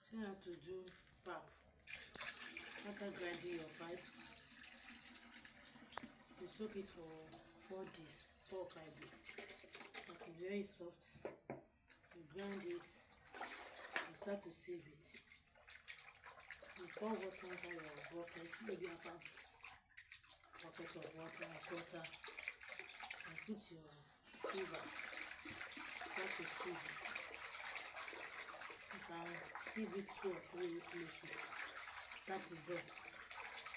So you have to do pap. After grinding your pipe, you soak it for 4 days, 4 or 5 days. So it's very soft. You grind it, you start to sieve it. You pour water inside your bucket, maybe you have a bucket of water, and put your silver. Start to sieve it. You can sieve it 2 or 3 places. That is all.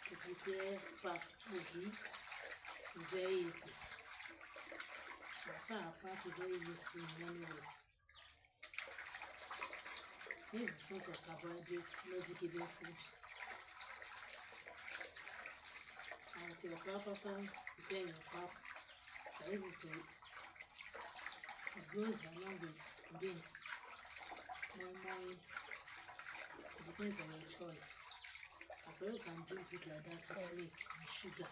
To prepare pap ogi is very easy. In fact, pap is very useful in many ways. This is a source of carbohydrates, energy-giving food. And with your pap, after preparing your pap, it's easy to eat. It grows by long beans, moi. It depends on your choice. So you can drink it like that with milk and sugar.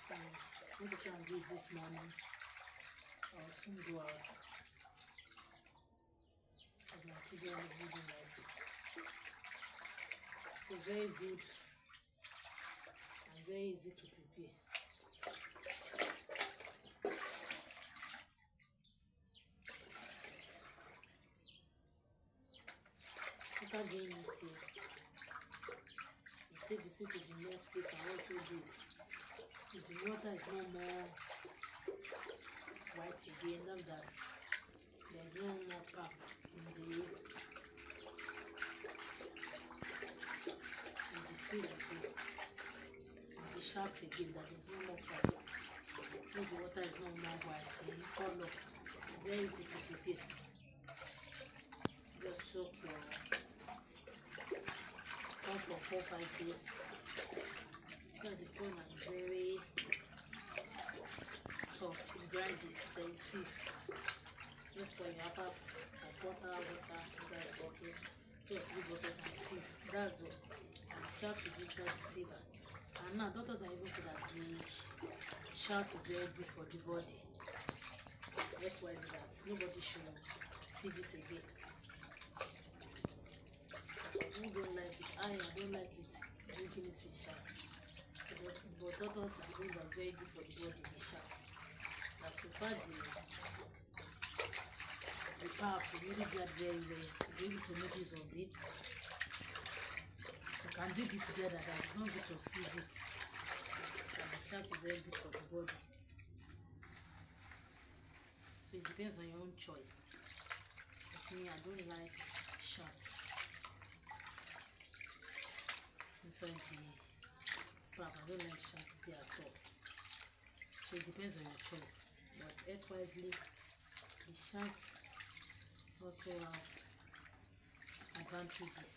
I'm going to try and do it this morning. I'll soon go out. Because my children really like it. It's very good and very easy to prepare. After doing it here, you take the seed to the next place and also do it. If the water is no more white again, not that there's no more pap in the seed again, in the shaft again, that there's no more pap. If the water is no more white in color, it's very easy to prepare. Just soak your pap for 4 or 5 days. So the corn is very soft. You grind it, then you sieve. Just for you have water inside the bucket. Take 3 buckets and sieve. That's all. And shout to do inside the sieve. And now doctors have even said that the shout is very good for the body. That's why is that nobody should sieve it again. I don't like it. I don't like it drinking it with shout. But doctors are saying that it's very good for the body, the shout. That's so far the pap really get very well. You're able to make use of it. You can drink it together, that it's not good to sieve it. And the shout is very good for the body. So it depends on your own choice. With me, I don't like shouts inside the pap. I don't like shouts there at all. So it depends on your choice. But eat wisely, the shouts also have advantages.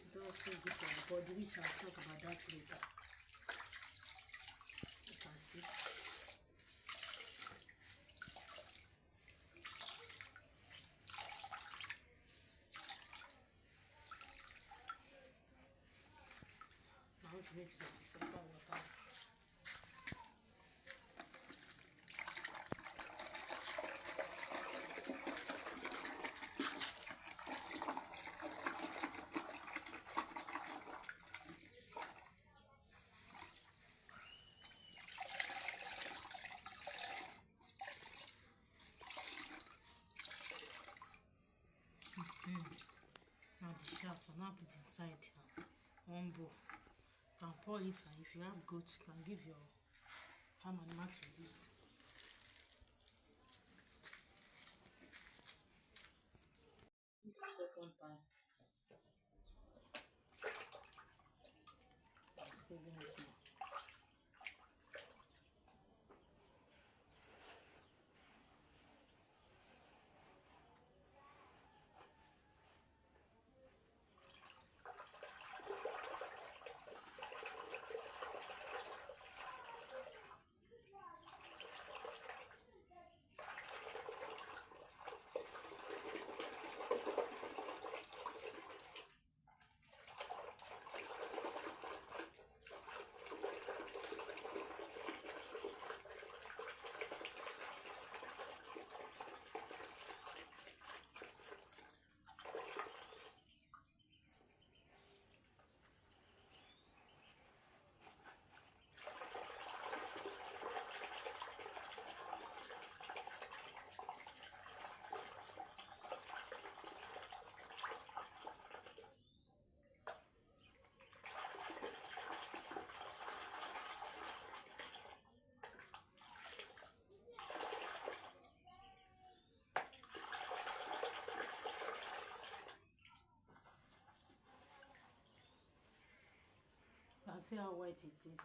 It's also good for the body, which I'll talk about that later. You can see. I want to make it a simple water. Now the shaft, I'll now put inside one bowl. You can pour it, and if you have goats, you can give your farm animal to eat. Second pan. I'm saving it now. see how white it is.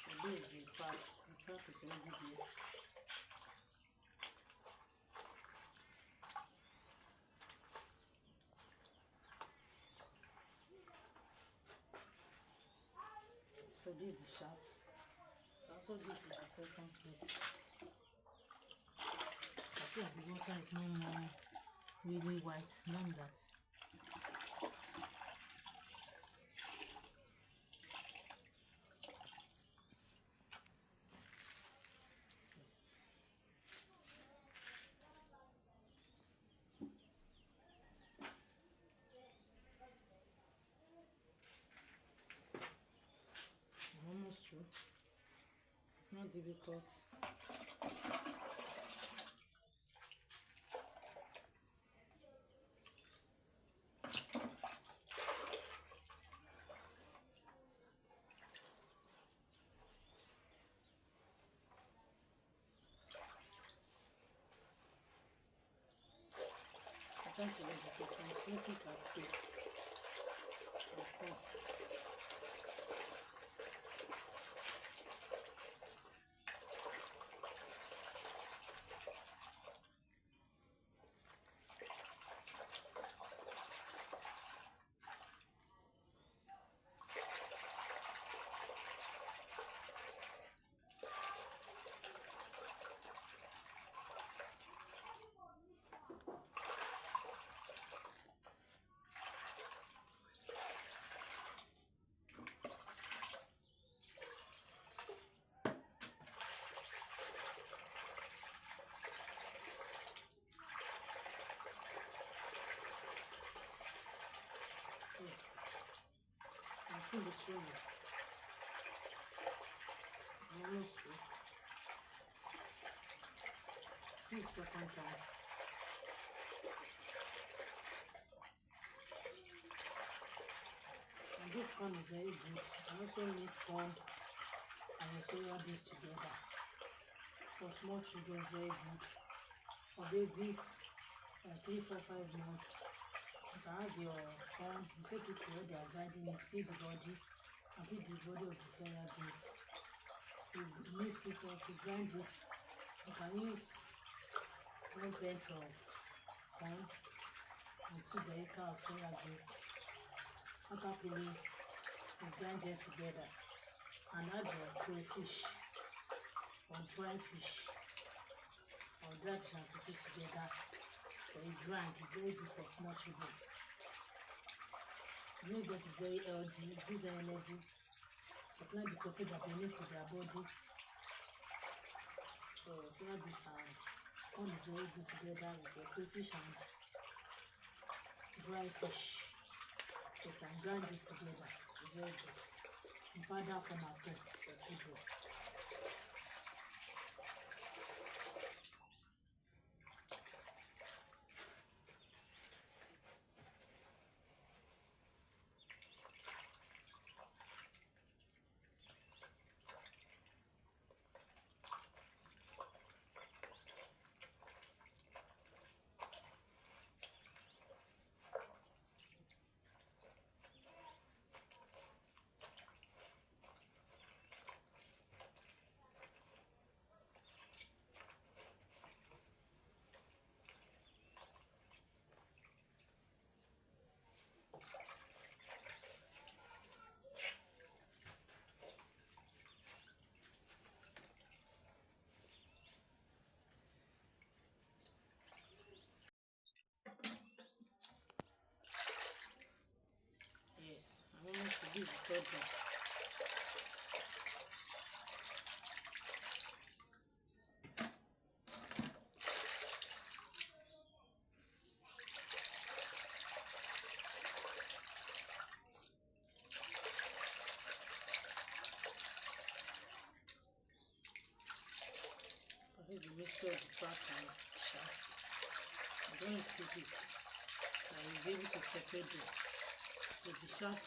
So this is the part. The part is already there. So this is the shots. Also this is the second piece. I see that the water is no more really white, none that. Yes. I'm almost through. It's not difficult. I can't believe it because some places are thick. Yes. I see the tree. Almost through. This is second time. And this corn is very good. I also mix corn and soya beans together. For small children, it's very good. For babies, 3, 4, 5 months. You can have your corn, you take it to where they are grinding it, feed the body, and feed the body of the soya beans. You mix it up, you grind it. You can use 1 pint of corn and 2 deka of soya beans. After peeling, you grind them together and add your crayfish or dry fish and crayfish together. For a grind, it's very good for small children. You know that it's very healthy, it gives them energy, supply the protein that they need to their body. So soya beans and corn is very good together with your crayfish and dry fish. You can grind it together. It's very good. You find that from at home for children. Yes, I'm almost to this the third one. This is the mixture of the back and shots. I'm going to sip it. And you'll be able to separate them. With the sharp,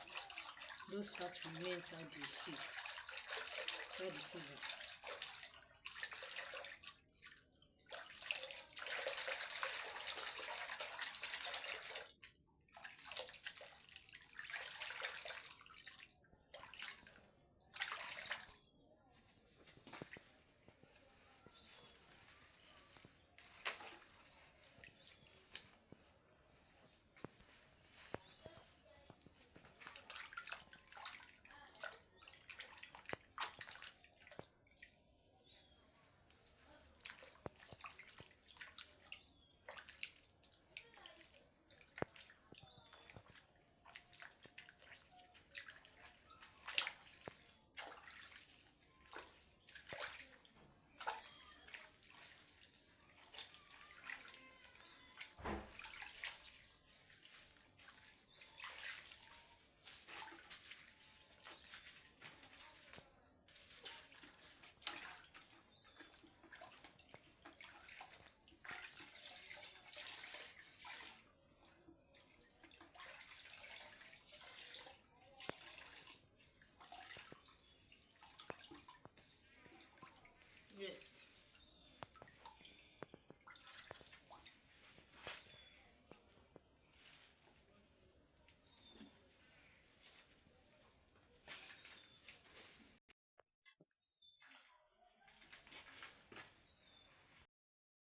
those shots remain inside the soup. Try the season.